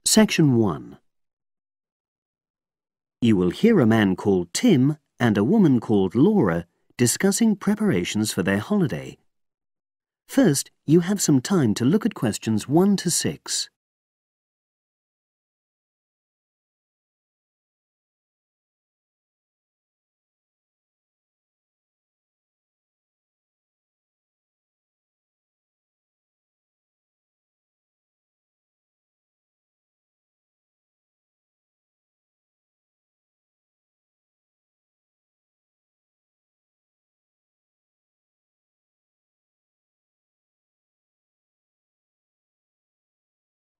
Section 1. You will hear a man called Tim and a woman called Laura discussing preparations for their holiday. First, you have some time to look at questions 1 to 6.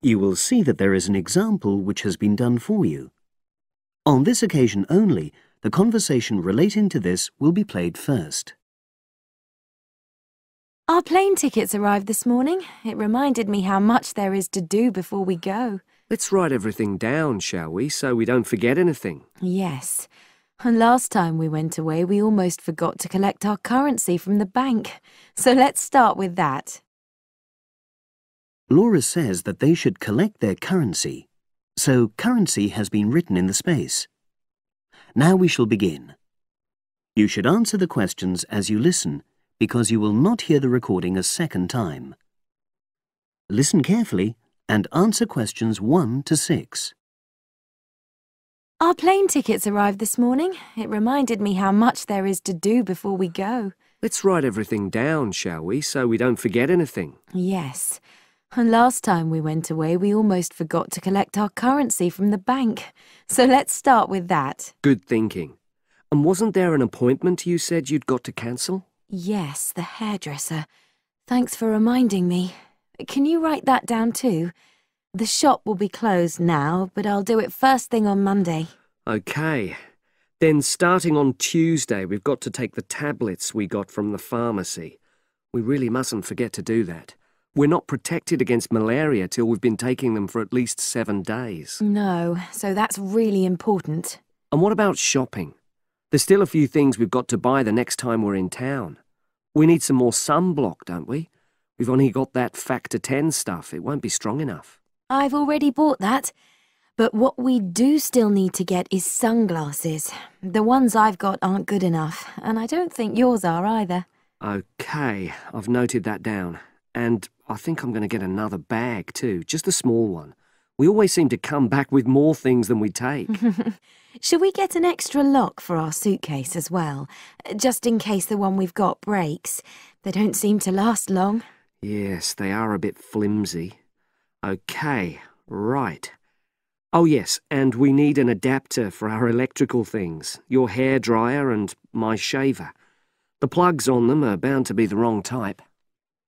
You will see that there is an example which has been done for you. On this occasion only, the conversation relating to this will be played first. Our plane tickets arrived this morning. It reminded me how much there is to do before we go. Let's write everything down, shall we, so we don't forget anything? Yes. And last time we went away, we almost forgot to collect our currency from the bank. So let's start with that. Laura says that they should collect their currency, so currency has been written in the space. Now we shall begin. You should answer the questions as you listen, because you will not hear the recording a second time. Listen carefully and answer questions 1 to 6. Our plane tickets arrived this morning. It reminded me how much there is to do before we go. Let's write everything down, shall we, so we don't forget anything? Yes. And last time we went away, we almost forgot to collect our currency from the bank. So let's start with that. Good thinking. And wasn't there an appointment you said you'd got to cancel? Yes, the hairdresser. Thanks for reminding me. Can you write that down too? The shop will be closed now, but I'll do it first thing on Monday. OK. Then starting on Tuesday, we've got to take the tablets we got from the pharmacy. We really mustn't forget to do that. We're not protected against malaria till we've been taking them for at least 7 days. No, so that's really important. And what about shopping? There's still a few things we've got to buy the next time we're in town. We need some more sunblock, don't we? We've only got that Factor 10 stuff. It won't be strong enough. I've already bought that. But what we do still need to get is sunglasses. The ones I've got aren't good enough, and I don't think yours are either. OK, I've noted that down. And I think I'm going to get another bag too, just a small one. We always seem to come back with more things than we take. Shall we get an extra lock for our suitcase as well, just in case the one we've got breaks? They don't seem to last long. Yes, they are a bit flimsy. OK, right. Oh yes, and we need an adapter for our electrical things, your hairdryer and my shaver. The plugs on them are bound to be the wrong type.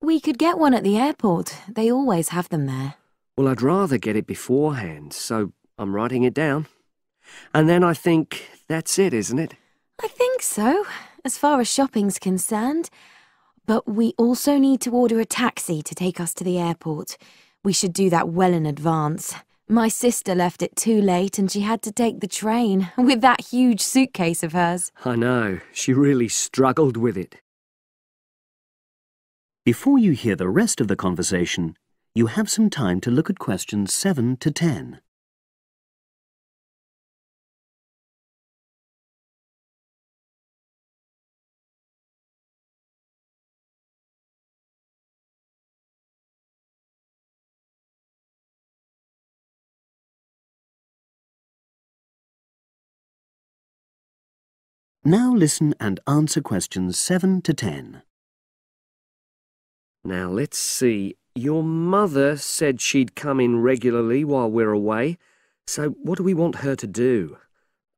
We could get one at the airport. They always have them there. Well, I'd rather get it beforehand, so I'm writing it down. And then I think that's it, isn't it? I think so, as far as shopping's concerned. But we also need to order a taxi to take us to the airport. We should do that well in advance. My sister left it too late and she had to take the train with that huge suitcase of hers. I know. She really struggled with it. Before you hear the rest of the conversation, you have some time to look at questions 7 to 10. Now listen and answer questions 7 to 10. Now, let's see. Your mother said she'd come in regularly while we're away, so what do we want her to do?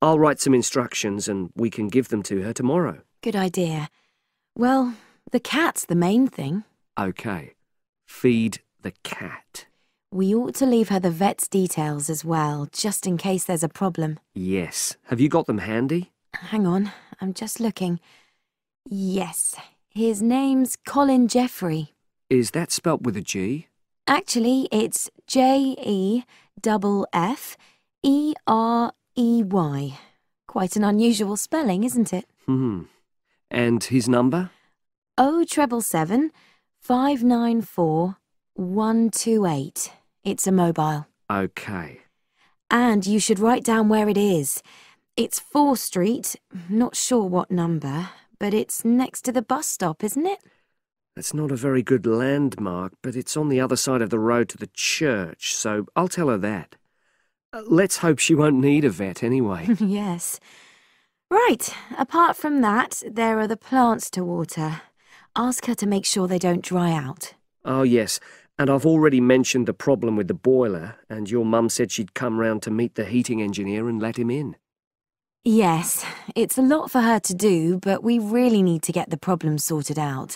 I'll write some instructions and we can give them to her tomorrow. Good idea. Well, the cat's the main thing. OK. Feed the cat. We ought to leave her the vet's details as well, just in case there's a problem. Yes. Have you got them handy? Hang on, I'm just looking. Yes, his name's Colin Jeffrey. Is that spelt with a G? Actually, it's Jeffrey. Quite an unusual spelling, isn't it? And his number? 077 594 128. It's a mobile. OK. And you should write down where it is. It's 4 Street, not sure what number, but it's next to the bus stop, isn't it? That's not a very good landmark, but it's on the other side of the road to the church, so I'll tell her that. Let's hope she won't need a vet anyway. Yes. Right, apart from that, there are the plants to water. Ask her to make sure they don't dry out. Oh, yes, and I've already mentioned the problem with the boiler, and your mum said she'd come round to meet the heating engineer and let him in. Yes, it's a lot for her to do, but we really need to get the problem sorted out.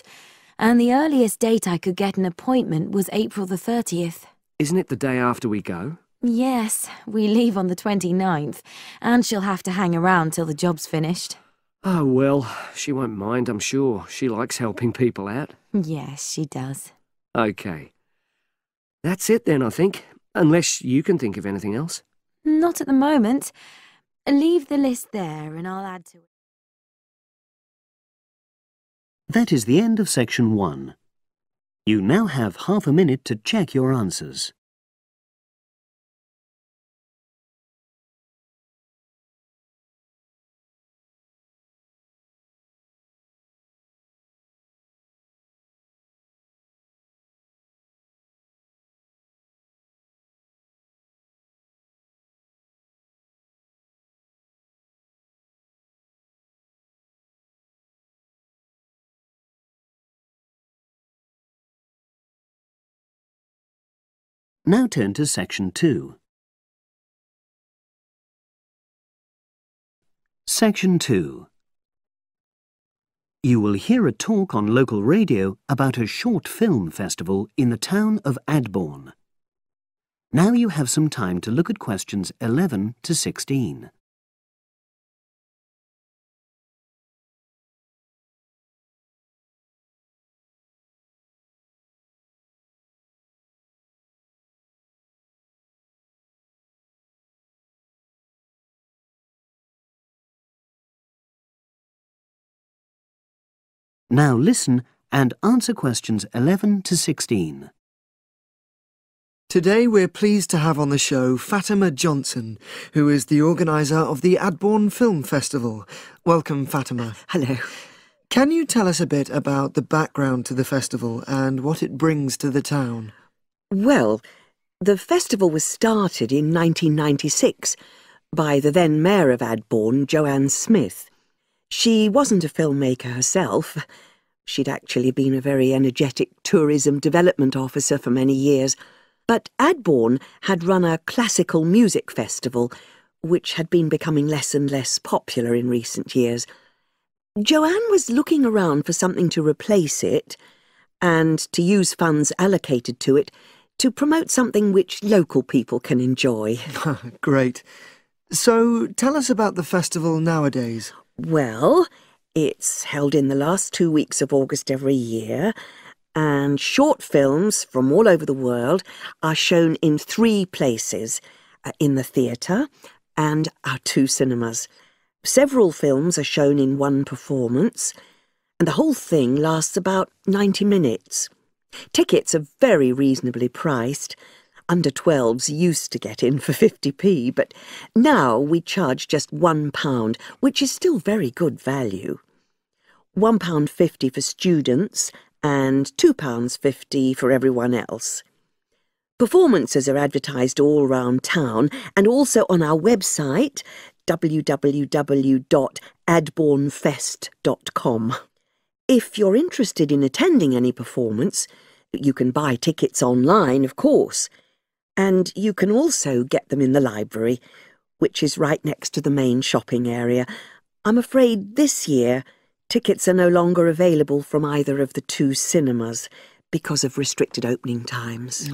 And the earliest date I could get an appointment was April the 30th. Isn't it the day after we go? Yes, we leave on the 29th, and she'll have to hang around till the job's finished. Oh, well, she won't mind, I'm sure. She likes helping people out. Yes, she does. OK. That's it then, I think. Unless you can think of anything else. Not at the moment. Leave the list there and I'll add to it. That is the end of section 1. You now have half a minute to check your answers. Now turn to section 2. Section 2. You will hear a talk on local radio about a short film festival in the town of Adborne. Now you have some time to look at questions 11 to 16. Now listen and answer questions 11 to 16. Today we're pleased to have on the show Fatima Johnson, who is the organiser of the Adborne Film Festival. Welcome, Fatima. Hello. Can you tell us a bit about the background to the festival and what it brings to the town? Well, the festival was started in 1996 by the then Mayor of Adborne, Joanne Smith. She wasn't a filmmaker herself. She'd actually been a very energetic tourism development officer for many years. But Adborne had run a classical music festival, which had been becoming less and less popular in recent years. Joanne was looking around for something to replace it, and to use funds allocated to it to promote something which local people can enjoy. Great. So tell us about the festival nowadays. Well, it's held in the last 2 weeks of August every year, and short films from all over the world are shown in 3 places, in the theatre and our 2 cinemas. Several films are shown in 1 performance, and the whole thing lasts about 90 minutes. Tickets are very reasonably priced. Under 12s used to get in for 50p, but now we charge just £1, which is still very good value. £1.50 for students and £2.50 for everyone else. Performances are advertised all round town and also on our website, www.adbornefest.com. If you're interested in attending any performance, you can buy tickets online, of course. And you can also get them in the library, which is right next to the main shopping area. I'm afraid this year tickets are no longer available from either of the 2 cinemas because of restricted opening times.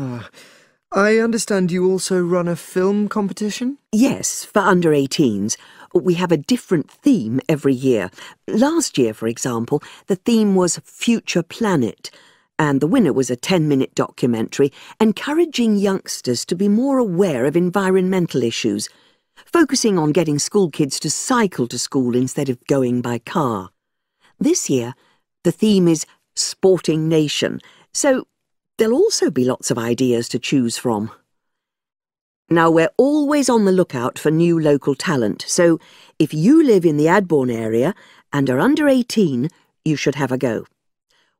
I understand you also run a film competition? Yes, for under 18s. We have a different theme every year. Last year, for example, the theme was Future Planet, and the winner was a 10-minute documentary encouraging youngsters to be more aware of environmental issues, focusing on getting school kids to cycle to school instead of going by car. This year, the theme is Sporting Nation, so there'll also be lots of ideas to choose from. Now, we're always on the lookout for new local talent, so if you live in the Adbourne area and are under 18, you should have a go.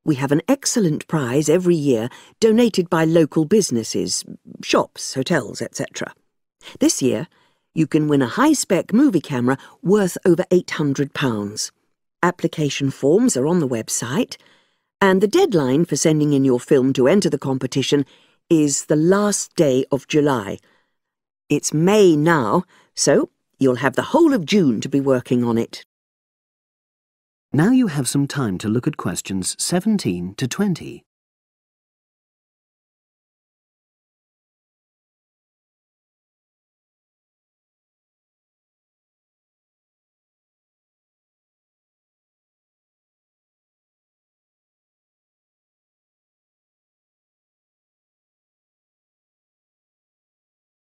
We have an excellent prize every year donated by local businesses, shops, hotels, etc. This year, you can win a high-spec movie camera worth over £800. Application forms are on the website, and the deadline for sending in your film to enter the competition is the last day of July. It's May now, so you'll have the whole of June to be working on it. Now you have some time to look at questions 17 to 20.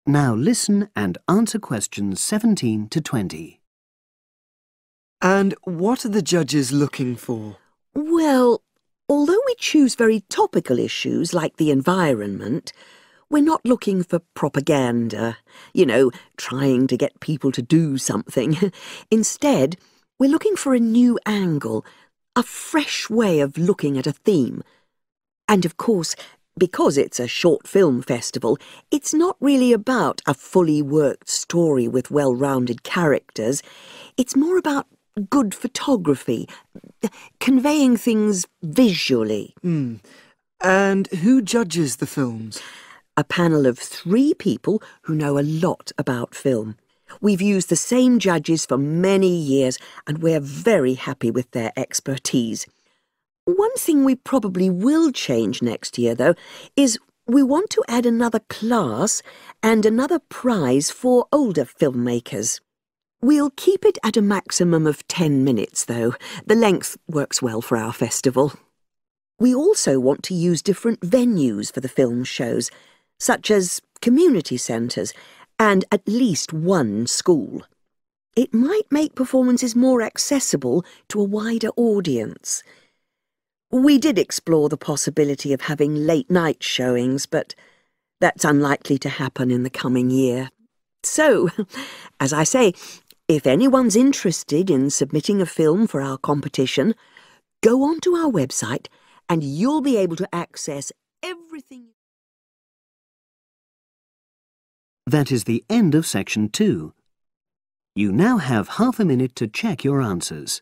Now listen and answer questions 17 to 20. And what are the judges looking for? Well, although we choose very topical issues like the environment, we're not looking for propaganda, trying to get people to do something. Instead, we're looking for a new angle, a fresh way of looking at a theme. And of course, because it's a short film festival, it's not really about a fully worked story with well-rounded characters. It's more about good photography, conveying things visually. And who judges the films? A panel of 3 people who know a lot about film. We've used the same judges for many years, and we're very happy with their expertise. One thing we probably will change next year, though, is we want to add another class and another prize for older filmmakers. We'll keep it at a maximum of 10 minutes, though. The length works well for our festival. We also want to use different venues for the film shows, such as community centres and at least one school. It might make performances more accessible to a wider audience. We did explore the possibility of having late-night showings, but that's unlikely to happen in the coming year. So, as I say, if anyone's interested in submitting a film for our competition, go onto our website and you'll be able to access everything. That is the end of section 2. You now have half a minute to check your answers.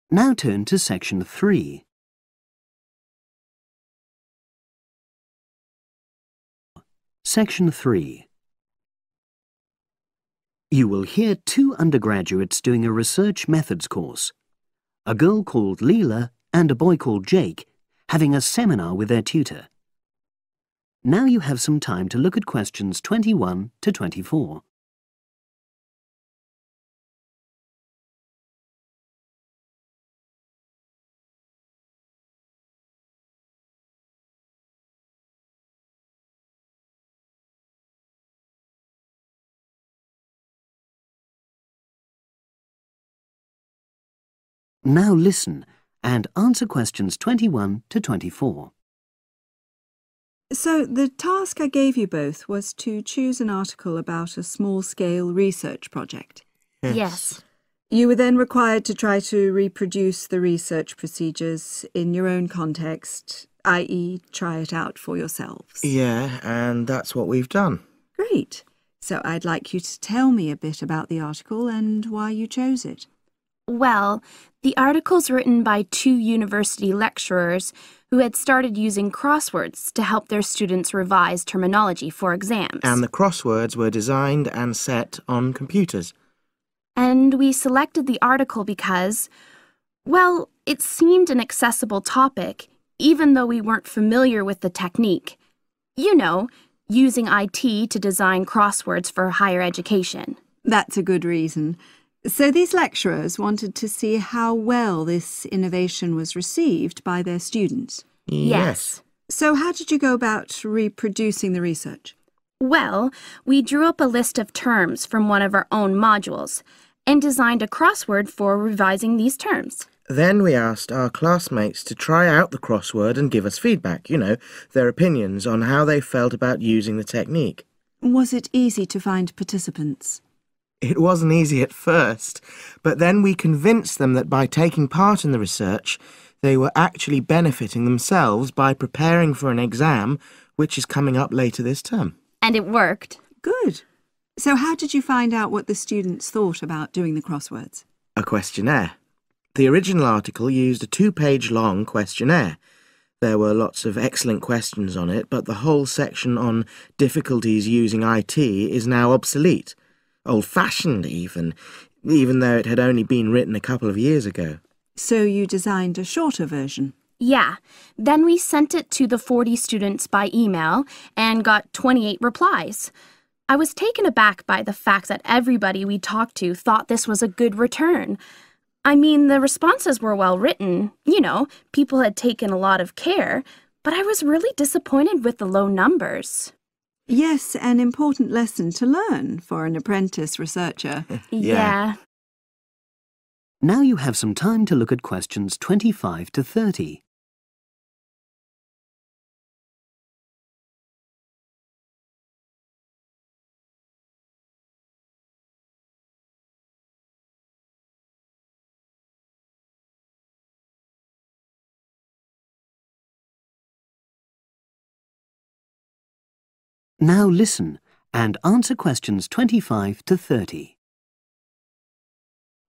Now turn to section 3. Section 3. You will hear 2 undergraduates doing a research methods course. A girl called Leela and a boy called Jake having a seminar with their tutor. Now you have some time to look at questions 21 to 24. Now listen and answer questions 21 to 24. So the task I gave you both was to choose an article about a small-scale research project. Yes. You were then required to try to reproduce the research procedures in your own context, i.e. try it out for yourselves. Yeah, and that's what we've done. Great. So I'd like you to tell me a bit about the article and why you chose it. Well, the article's written by 2 university lecturers who had started using crosswords to help their students revise terminology for exams. And the crosswords were designed and set on computers. And we selected the article because, well, it seemed an accessible topic, even though we weren't familiar with the technique. You know, using IT to design crosswords for higher education. That's a good reason. So these lecturers wanted to see how well this innovation was received by their students. Yes. So how did you go about reproducing the research? Well, we drew up a list of terms from one of our own modules and designed a crossword for revising these terms. Then we asked our classmates to try out the crossword and give us feedback, their opinions on how they felt about using the technique. Was it easy to find participants? It wasn't easy at first, but then we convinced them that by taking part in the research, they were actually benefiting themselves by preparing for an exam which is coming up later this term. And it worked. Good. So how did you find out what the students thought about doing the crosswords? A questionnaire. The original article used a 2-page long questionnaire. There were lots of excellent questions on it, but the whole section on difficulties using IT is now obsolete. Old-fashioned even though it had only been written a couple of years ago. So you designed a shorter version? Yeah. Then we sent it to the 40 students by email and got 28 replies. I was taken aback by the fact that everybody we talked to thought this was a good return. I mean, the responses were well written. People had taken a lot of care, but I was really disappointed with the low numbers. Yes, an important lesson to learn for an apprentice researcher. Yeah. Now you have some time to look at questions 25 to 30. Now listen and answer questions 25 to 30.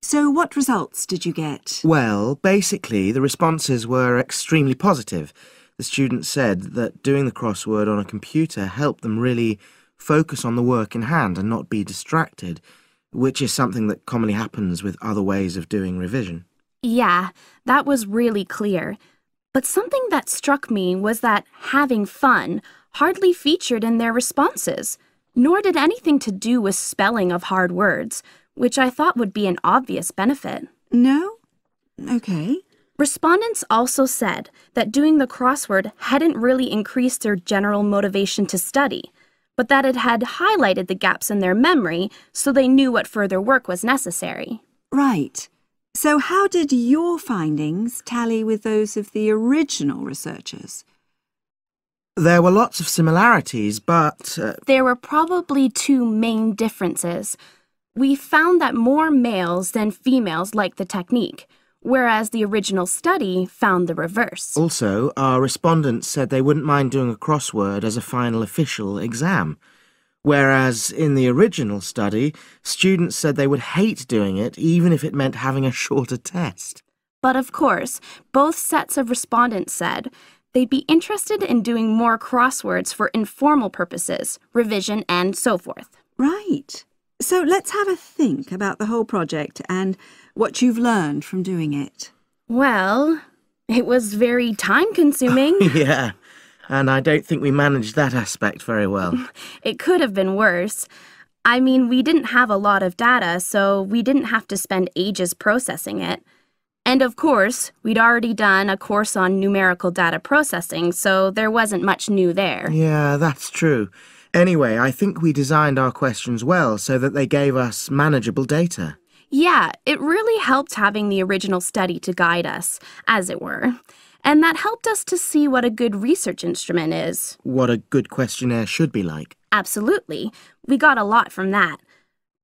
So what results did you get? Well, basically, the responses were extremely positive. The students said that doing the crossword on a computer helped them really focus on the work in hand and not be distracted, which is something that commonly happens with other ways of doing revision. Yeah, that was really clear. But something that struck me was that having fun hardly featured in their responses, nor did anything to do with spelling of hard words, which I thought would be an obvious benefit. No? Okay. Respondents also said that doing the crossword hadn't really increased their general motivation to study, but that it had highlighted the gaps in their memory so they knew what further work was necessary. Right. So how did your findings tally with those of the original researchers? There were lots of similarities, but... There were probably two main differences. We found that more males than females liked the technique, whereas the original study found the reverse. Also, our respondents said they wouldn't mind doing a crossword as a final official exam, whereas in the original study, students said they would hate doing it even if it meant having a shorter test. But of course, both sets of respondents said they'd be interested in doing more crosswords for informal purposes, revision, and so forth. Right. So let's have a think about the whole project and what you've learned from doing it. Well, it was very time-consuming. Yeah, and I don't think we managed that aspect very well. It could have been worse. I mean, we didn't have a lot of data, so we didn't have to spend ages processing it. And of course, we'd already done a course on numerical data processing, so there wasn't much new there. Yeah, that's true. Anyway, I think we designed our questions well so that they gave us manageable data. Yeah, it really helped having the original study to guide us, as it were. And that helped us to see what a good research instrument is. What a good questionnaire should be like. Absolutely. We got a lot from that.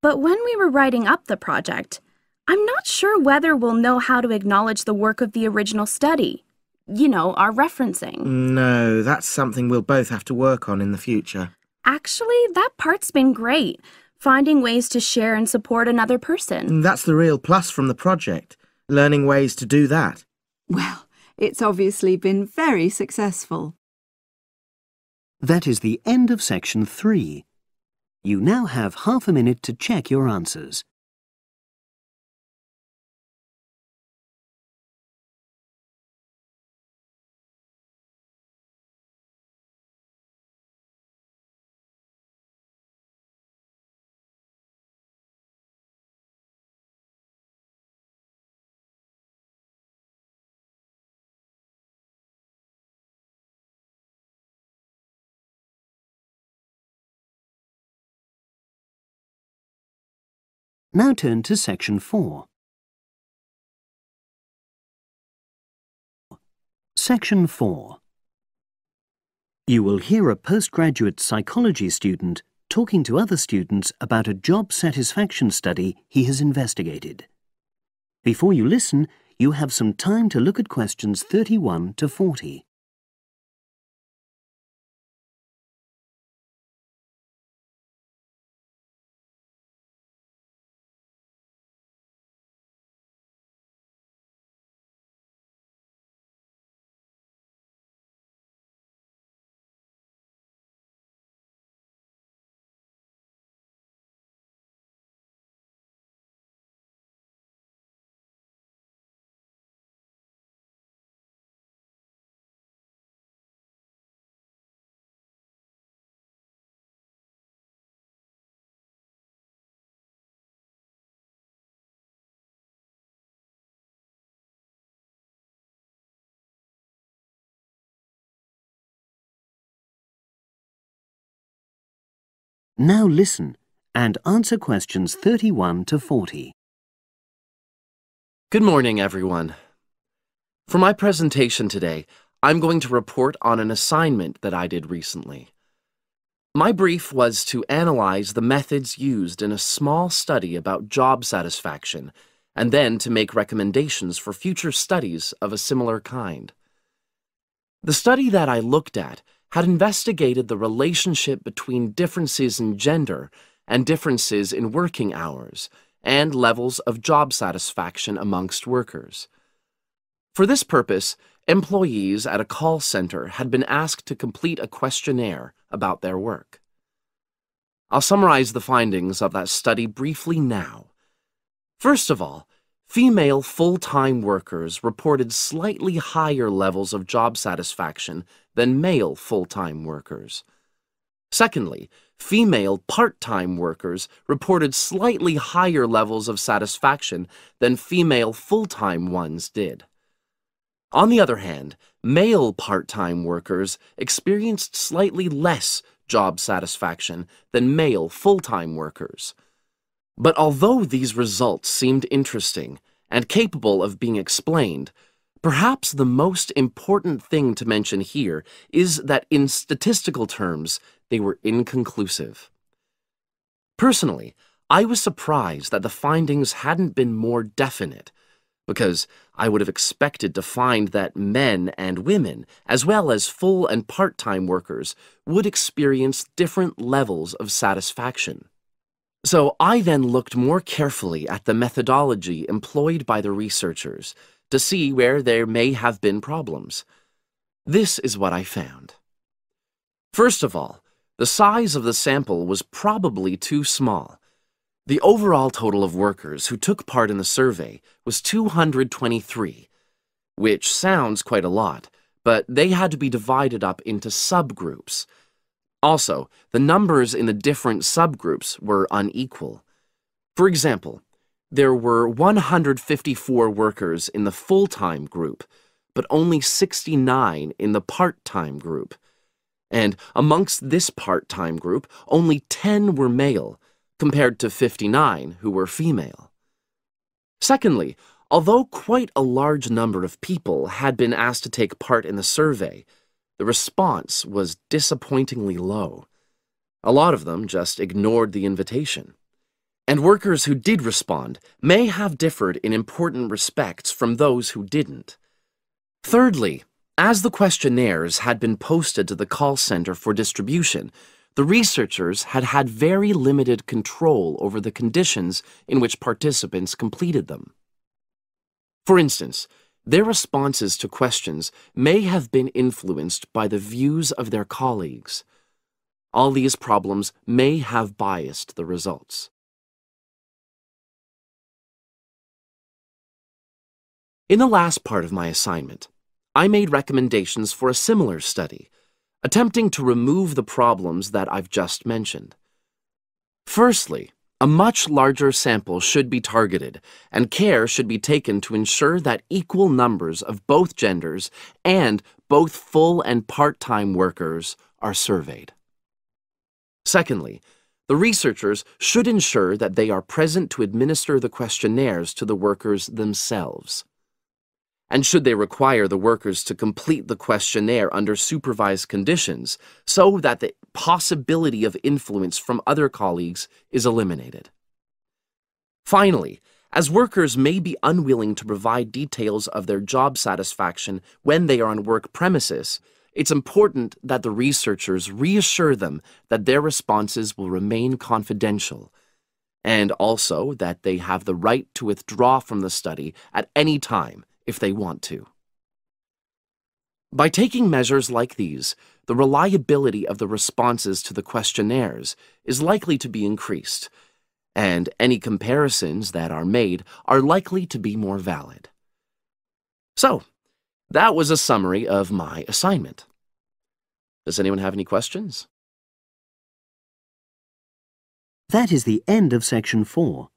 But when we were writing up the project, I'm not sure whether we'll know how to acknowledge the work of the original study. Our referencing. No, that's something we'll both have to work on in the future. Actually, that part's been great. Finding ways to share and support another person. That's the real plus from the project, learning ways to do that. Well, it's obviously been very successful. That is the end of section 3. You now have half a minute to check your answers. Now turn to Section 4. Section 4. You will hear a postgraduate psychology student talking to other students about a job satisfaction study he has investigated. Before you listen, you have some time to look at questions 31 to 40. Now listen and answer questions 31 to 40. Good morning, everyone. For my presentation today, I'm going to report on an assignment that I did recently. My brief was to analyze the methods used in a small study about job satisfaction, and then to make recommendations for future studies of a similar kind. The study that I looked at had investigated the relationship between differences in gender and differences in working hours and levels of job satisfaction amongst workers. For this purpose, employees at a call center had been asked to complete a questionnaire about their work. I'll summarize the findings of that study briefly now. First of all, female full-time workers reported slightly higher levels of job satisfaction than male full-time workers. Secondly, female part-time workers reported slightly higher levels of satisfaction than female full-time ones did. On the other hand, male part-time workers experienced slightly less job satisfaction than male full-time workers. But although these results seemed interesting and capable of being explained, perhaps the most important thing to mention here is that in statistical terms, they were inconclusive. Personally, I was surprised that the findings hadn't been more definite, because I would have expected to find that men and women, as well as full and part-time workers, would experience different levels of satisfaction. So I then looked more carefully at the methodology employed by the researchers to see where there may have been problems. This is what I found. First of all, the size of the sample was probably too small. The overall total of workers who took part in the survey was 223, which sounds quite a lot, but they had to be divided up into subgroups. Also, the numbers in the different subgroups were unequal. For example, there were 154 workers in the full-time group, but only 69 in the part-time group. And amongst this part-time group, only 10 were male, compared to 59 who were female. Secondly, although quite a large number of people had been asked to take part in the survey, the response was disappointingly low. A lot of them just ignored the invitation. And workers who did respond may have differed in important respects from those who didn't. Thirdly, as the questionnaires had been posted to the call center for distribution, the researchers had had very limited control over the conditions in which participants completed them. For instance, their responses to questions may have been influenced by the views of their colleagues. All these problems may have biased the results. In the last part of my assignment, I made recommendations for a similar study, attempting to remove the problems that I've just mentioned. Firstly, a much larger sample should be targeted, and care should be taken to ensure that equal numbers of both genders and both full and part-time workers are surveyed. Secondly, The researchers should ensure that they are present to administer the questionnaires to the workers themselves. And should they require the workers to complete the questionnaire under supervised conditions so that the possibility of influence from other colleagues is eliminated. Finally, as workers may be unwilling to provide details of their job satisfaction when they are on work premises, it's important that the researchers reassure them that their responses will remain confidential, and also that they have the right to withdraw from the study at any time if they want to. By taking measures like these, the reliability of the responses to the questionnaires is likely to be increased, and any comparisons that are made are likely to be more valid. So, that was a summary of my assignment. Does anyone have any questions? That is the end of section 4.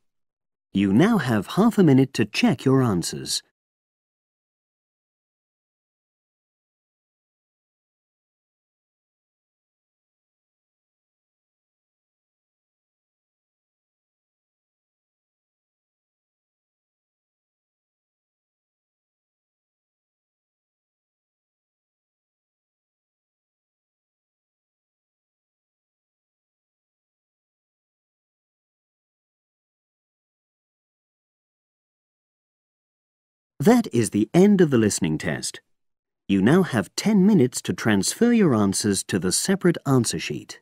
You now have half a minute to check your answers. That is the end of the listening test. You now have 10 minutes to transfer your answers to the separate answer sheet.